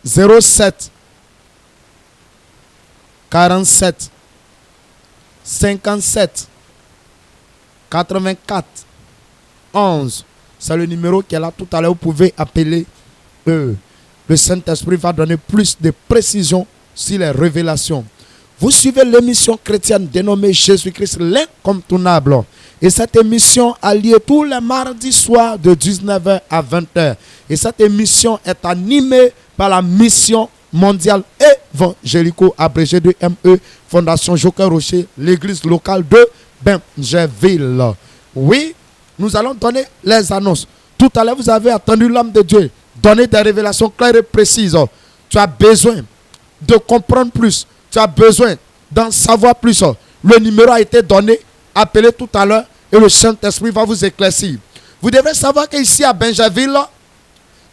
07 47 57 84 11. C'est le numéro qui est là tout à l'heure. Vous pouvez appeler. Le Saint-Esprit va donner plus de précision sur les révélations. Vous suivez l'émission chrétienne dénommée Jésus-Christ l'incontournable. Et cette émission a lieu tous les mardis soirs de 19h à 20h. Et cette émission est animée par la mission mondiale évangélico abrégée de ME, Fondation Joker Rocher, l'église locale de Benjeville. Oui, nous allons donner les annonces. Tout à l'heure, vous avez entendu l'homme de Dieu donner des révélations claires et précises. Tu as besoin de comprendre plus. Tu as besoin d'en savoir plus. Le numéro a été donné. Appelez tout à l'heure et le Saint-Esprit va vous éclaircir. Vous devez savoir qu'ici à Benjeville,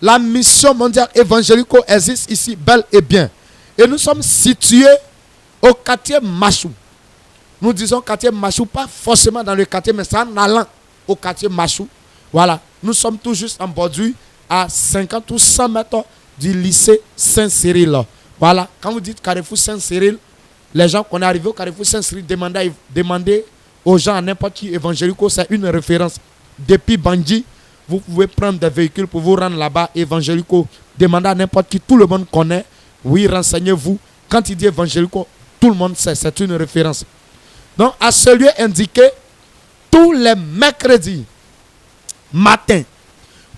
la mission mondiale évangélico existe ici bel et bien. Et nous sommes situés au quartier Machou. Nous disons quartier Machou, pas forcément dans le quartier, mais c'est en allant au quartier Machou. Voilà, nous sommes tout juste en bordure à 50 ou 100 mètres du lycée Saint-Cyril. Voilà, quand vous dites Carrefour Saint-Cyril, les gens qu'on est arrivé au Carrefour Saint-Cyril, demandez aux gens à n'importe qui évangélico, c'est une référence. Depuis Bandji, vous pouvez prendre des véhicules pour vous rendre là-bas, évangélico. Demandez à n'importe qui, tout le monde connaît. Oui, renseignez-vous. Quand il dit évangélico, tout le monde sait, c'est une référence. Donc, à ce lieu indiqué, tous les mercredis matin,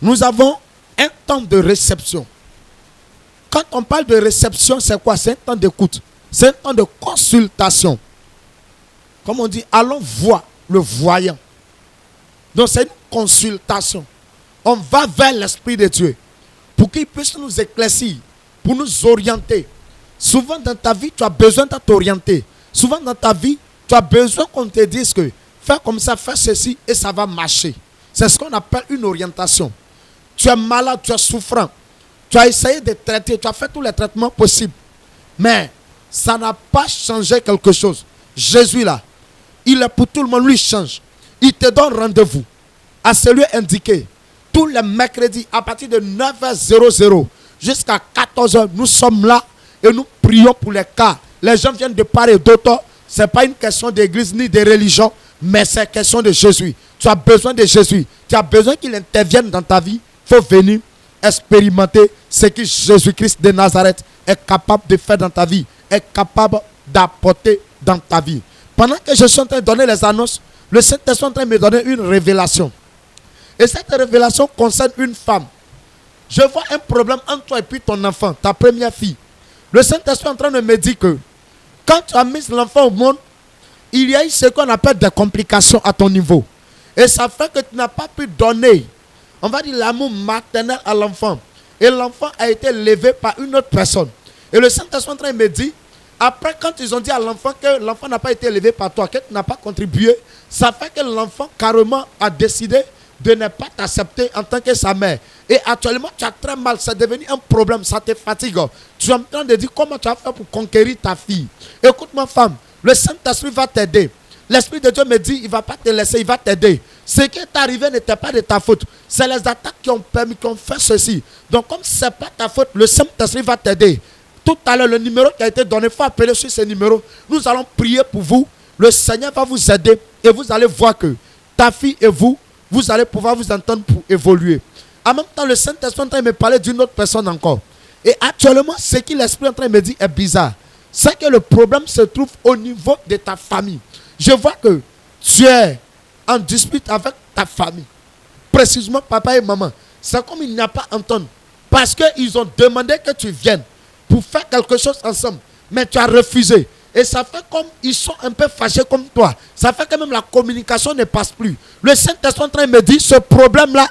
nous avons un temps de réception. Quand on parle de réception, c'est quoi? C'est un temps d'écoute. C'est un temps de consultation. Comme on dit, allons voir le voyant. Donc c'est une consultation. On va vers l'Esprit de Dieu pour qu'il puisse nous éclaircir, pour nous orienter. Souvent dans ta vie, tu as besoin de t'orienter. Souvent dans ta vie, tu as besoin qu'on te dise que fais comme ça, fais ceci et ça va marcher. C'est ce qu'on appelle une orientation. Tu es malade, tu es souffrant. Tu as essayé de traiter, tu as fait tous les traitements possibles. Mais ça n'a pas changé quelque chose. Jésus là, il est pour tout le monde, lui change. Il te donne rendez-vous à celui indiqué. Tous les mercredis à partir de 9h00 jusqu'à 14h, nous sommes là et nous prions pour les cas. Les gens viennent de part et d'autre. Ce n'est pas une question d'église ni de religion, mais c'est une question de Jésus. Tu as besoin de Jésus. Tu as besoin qu'il intervienne dans ta vie. Il faut venir expérimenter ce que Jésus-Christ de Nazareth est capable de faire dans ta vie, est capable d'apporter dans ta vie. Pendant que je suis en train de donner les annonces, le Saint-Esprit est en train de me donner une révélation. Et cette révélation concerne une femme. Je vois un problème entre toi et puis ton enfant, ta première fille. Le Saint-Esprit est en train de me dire que quand tu as mis l'enfant au monde, il y a eu ce qu'on appelle des complications à ton niveau. Et ça fait que tu n'as pas pu donner, on va dire, l'amour maternel à l'enfant. Et l'enfant a été élevé par une autre personne. Et le Saint-Esprit est en train de me dire, après quand ils ont dit à l'enfant que l'enfant n'a pas été élevé par toi, que tu n'as pas contribué, ça fait que l'enfant carrément a décidé de ne pas t'accepter en tant que sa mère. Et actuellement, tu as très mal, c'est devenu un problème, ça te fatigue. Tu es en train de dire comment tu vas faire pour conquérir ta fille. Écoute-moi, femme, le Saint-Esprit va t'aider. L'Esprit de Dieu me dit, il ne va pas te laisser, il va t'aider. Ce qui est arrivé n'était pas de ta faute. C'est les attaques qui ont permis, qui ont fait ceci. Donc, comme ce n'est pas ta faute, le Saint-Esprit va t'aider. Tout à l'heure, le numéro qui a été donné, il faut appeler sur ce numéro. Nous allons prier pour vous. Le Seigneur va vous aider et vous allez voir que ta fille et vous allez pouvoir vous entendre pour évoluer. En même temps, le Saint-Esprit est en train de me parler d'une autre personne encore. Et actuellement, ce que l'Esprit est en train de me dire est bizarre. C'est que le problème se trouve au niveau de ta famille. Je vois que tu es en dispute avec ta famille. Précisément, papa et maman. C'est comme il n'y a pas entendre. Parce qu'ils ont demandé que tu viennes pour faire quelque chose ensemble. Mais tu as refusé. Et ça fait comme ils sont un peu fâchés comme toi. Ça fait que même la communication ne passe plus. Le Saint-Esprit est en train de me dire, ce problème-là,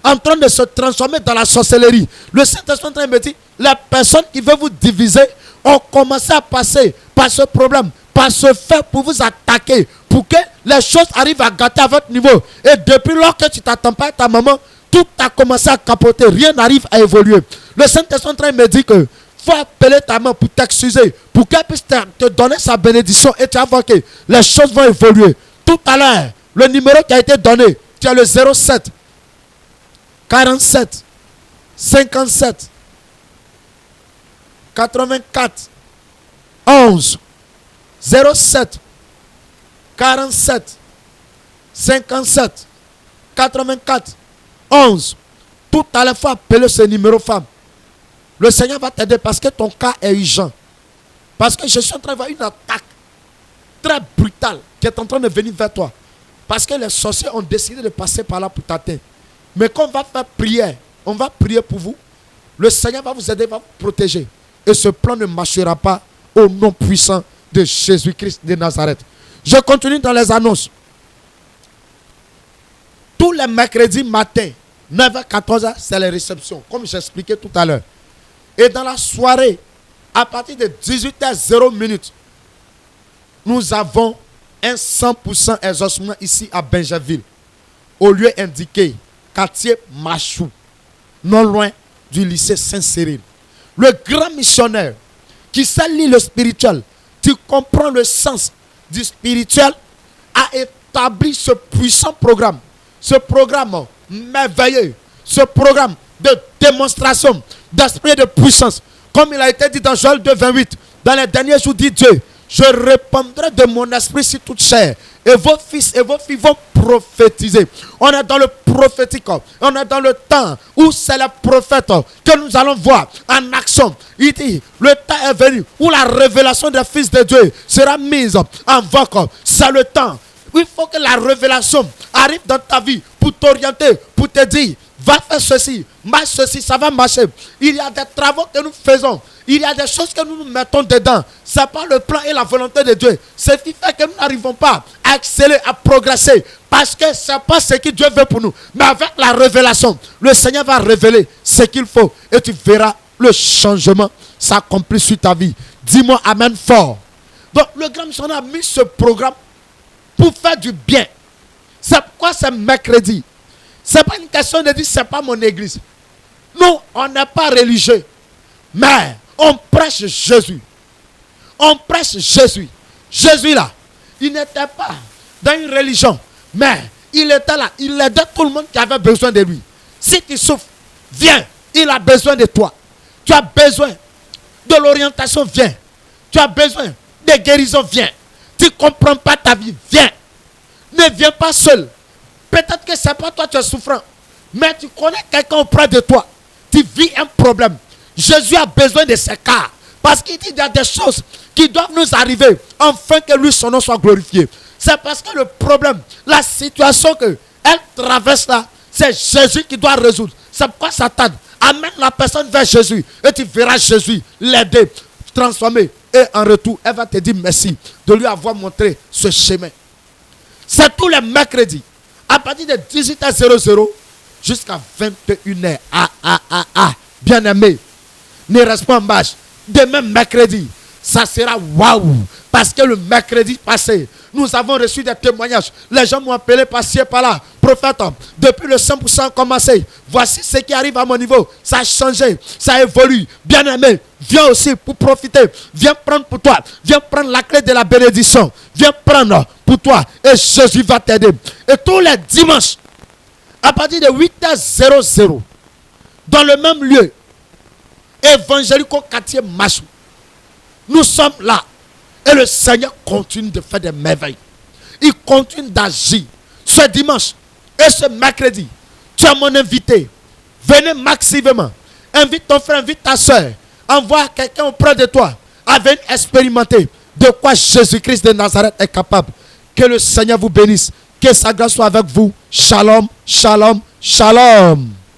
en train de se transformer dans la sorcellerie. Le Saint-Esprit est en train de me dire, les personnes qui veulent vous diviser ont commencé à passer par ce problème, par ce fait pour vous attaquer, pour que les choses arrivent à gâter à votre niveau. Et depuis lors que tu t'attends pas à ta maman, tout a commencé à capoter, rien n'arrive à évoluer. Le Saint-Esprit est en train de me dire que faut appeler ta maman pour t'excuser, pour qu'elle puisse te donner sa bénédiction et tu vas voir que les choses vont évoluer. Tout à l'heure, le numéro qui a été donné, tu as le 07 47 57 84 11 07 47 57 84 11. Tout à l'heure, il faut appeler ce numéro, femme. Le Seigneur va t'aider parce que ton cas est urgent. Parce que je suis en train de voir une attaque très brutale qui est en train de venir vers toi. Parce que les sorciers ont décidé de passer par là pour t'atteindre. Mais quand on va faire prière, on va prier pour vous. Le Seigneur va vous aider, va vous protéger. Et ce plan ne marchera pas au nom puissant de Jésus-Christ de Nazareth. Je continue dans les annonces. Tous les mercredis matin, 9h-14h, c'est les réceptions, comme j'expliquais tout à l'heure. Et dans la soirée, à partir de 18h00, nous avons un 100% exaucement ici à Benjaville, au lieu indiqué, quartier Machou, non loin du lycée Saint-Cyril. Le grand missionnaire qui sait lire le spirituel, qui comprend le sens du spirituel, a établi ce puissant programme. Ce programme merveilleux, ce programme de démonstration d'esprit et de puissance. Comme il a été dit dans Joël 2:28, dans les derniers jours, dit Dieu, je répandrai de mon esprit sur toute chair. Et vos fils et vos filles vont prophétiser. On est dans le prophétique. On est dans le temps où c'est les prophètes que nous allons voir en action. Il dit, le temps est venu où la révélation des fils de Dieu sera mise en vogue. C'est le temps. Il faut que la révélation arrive dans ta vie pour t'orienter, pour te dire, va faire ceci, marche ceci, ça va marcher. Il y a des travaux que nous faisons. Il y a des choses que nous nous mettons dedans. Ce n'est pas le plan et la volonté de Dieu. Ce qui fait que nous n'arrivons pas à exceller, à progresser. Parce que ce n'est pas ce que Dieu veut pour nous. Mais avec la révélation, le Seigneur va révéler ce qu'il faut. Et tu verras le changement s'accomplir sur ta vie. Dis-moi amen fort. Donc le grand missionnaire a mis ce programme pour faire du bien. C'est pourquoi c'est mercredi. Ce n'est pas une question de dire c'est pas mon église. Nous, on n'est pas religieux. Mais on prêche Jésus. On prêche Jésus. Jésus là, il n'était pas dans une religion. Mais il était là. Il aidait tout le monde qui avait besoin de lui. Si tu souffres, viens. Il a besoin de toi. Tu as besoin de l'orientation, viens. Tu as besoin de guérison, viens. Tu ne comprends pas ta vie, viens. Ne viens pas seul. Peut-être que ce n'est pas toi qui es souffrant. Mais tu connais quelqu'un auprès de toi. Tu vis un problème. Jésus a besoin de ces cas. Parce qu'il dit qu'il y a des choses qui doivent nous arriver afin que lui, son nom soit glorifié. C'est parce que le problème, la situation qu'elle traverse là, c'est Jésus qui doit résoudre. C'est pourquoi Satan amène la personne vers Jésus. Et tu verras Jésus l'aider, transformer. Et en retour, elle va te dire merci de lui avoir montré ce chemin. C'est tous les mercredis, à partir de 18h00 jusqu'à 21h. Bien aimé, ne reste pas en marche. Demain mercredi, ça sera waouh. Parce que le mercredi passé, nous avons reçu des témoignages. Les gens m'ont appelé par-ci et par-là. Prophète, depuis le 100% a commencé. Voici ce qui arrive à mon niveau. Ça a changé, ça évolue. Bien aimé, viens aussi pour profiter. Viens prendre pour toi. Viens prendre la clé de la bénédiction. Viens prendre pour toi. Et Jésus va t'aider. Et tous les dimanches, à partir de 8h00, dans le même lieu, évangélico quartier Machou, nous sommes là. Et le Seigneur continue de faire des merveilles. Il continue d'agir. Ce dimanche et ce mercredi, tu es mon invité. Venez massivement. Invite ton frère, invite ta soeur. Envoie quelqu'un auprès de toi à venir expérimenter de quoi Jésus-Christ de Nazareth est capable. Que le Seigneur vous bénisse. Que sa grâce soit avec vous. Shalom, shalom, shalom.